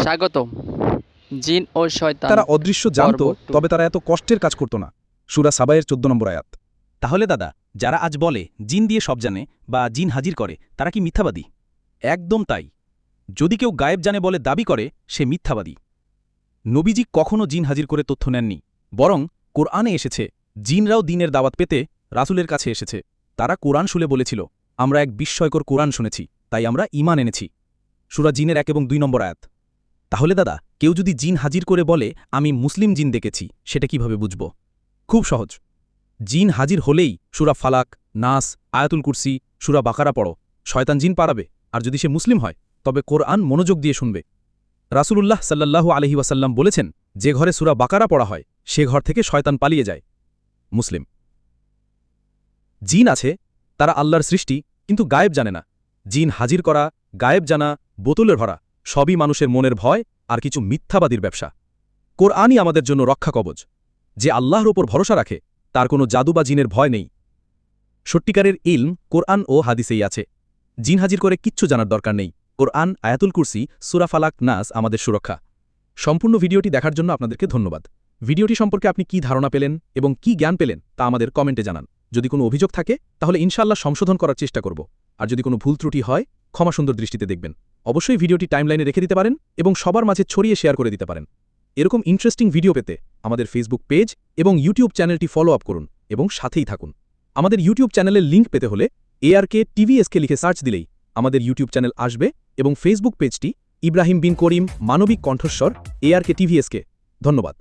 স্বাগতম। জিন ও শয়তান তারা অদৃশ্য জানত, পর্ব 2। তবে তারা এত কষ্টের কাজ করত না। সূরা সাবায়ের 14 নম্বর আয়াত। তাহলে দাদা, যারা আজ বলে জিন দিয়ে সব জানে বা জিন হাজির করে, তারা কি মিথ্যাবাদী? একদম তাই। যদি কেউ গায়েব জানে বলে দাবি করে, সে মিথ্যাবাদী। নবীজি কখনও জিন হাজির করে তথ্য নেননি, বরং কোরআনে এসেছে জিনরাও দ্বীনের দাওয়াত পেতে রাসূলের কাছে এসেছে। তারা কোরআন শুনে বলেছিল, আমরা এক বিস্ময়কর কোরআন শুনেছি, তাই আমরা ঈমান এনেছি। সূরা জিনের 1 এবং 2 নম্বর আয়াত। তাহলে দাদা, কেউ যদি জিন হাজির করে বলে আমি মুসলিম জিন দেখেছি, সেটা কিভাবে বুঝব? খুব সহজ। জিন হাজির হলেই সূরা ফালাক, নাস, আয়াতুল কুরসি, সূরা বাকারা পড়ো, শয়তান জিন পারাবে। আর যদি সে মুসলিম হয়, তবে কোরআন মনোযোগ দিয়ে শুনবে। রাসূলুল্লাহ সাল্লাল্লাহু আলাইহি ওয়াসাল্লাম বলেছেন, যে ঘরে সূরা বাকারা পড়া হয়, সে ঘর থেকে শয়তান পালিয়ে যায়। মুসলিম। জিন আছে, তারা আল্লাহর সৃষ্টি, কিন্তু গায়েব জানে না। জিন হাজির করা, গায়েব জানা, বোতলে ভরা, সবই মানুষের মনের ভয় আর কিছু মিথ্যাবাদীর ব্যবসা। কোরআনই আমাদের জন্য রক্ষা কবচ। যে আল্লাহর ওপর ভরসা রাখে, তার কোনো জাদু বা জিনের ভয় নেই। সত্যিকারের ইলম কোরআন ও হাদিসেই আছে। জিন হাজির করে কিচ্ছু জানার দরকার নেই। কোরআন, আয়াতুল কুরসি, সূরা ফালাক, নাস আমাদের সুরক্ষা। সম্পূর্ণ ভিডিওটি দেখার জন্য আপনাদেরকে ধন্যবাদ। ভিডিওটি সম্পর্কে আপনি কি ধারণা পেলেন এবং কি জ্ঞান পেলেন, তা আমাদের কমেন্টে জানান। যদি কোনো অভিযোগ থাকে, তাহলে ইনশাআল্লাহ সংশোধন করার চেষ্টা করব। আর যদি কোনো ভুল ত্রুটি হয়, ক্ষমা সুন্দর দৃষ্টিতে দেখবেন। অবশ্যই ভিডিওটি টাইমলাইনে রেখে দিতে পারেন এবং সবার মাঝে ছড়িয়ে শেয়ার করে দিতে পারেন। এরকম ইন্টারেস্টিং ভিডিও পেতে আমাদের ফেসবুক পেজ এবং ইউটিউব চ্যানেলটি ফলো আপ করুন এবং সাথেই থাকুন। আমাদের ইউটিউব চ্যানেলের লিঙ্ক পেতে হলে ARK TVSK লিখে সার্চ দিলেই আমাদের ইউটিউব চ্যানেল আসবে এবং ফেসবুক পেজটি ইব্রাহিম বিন করিম মানবিক কণ্ঠস্বর ARK TVSK। ধন্যবাদ।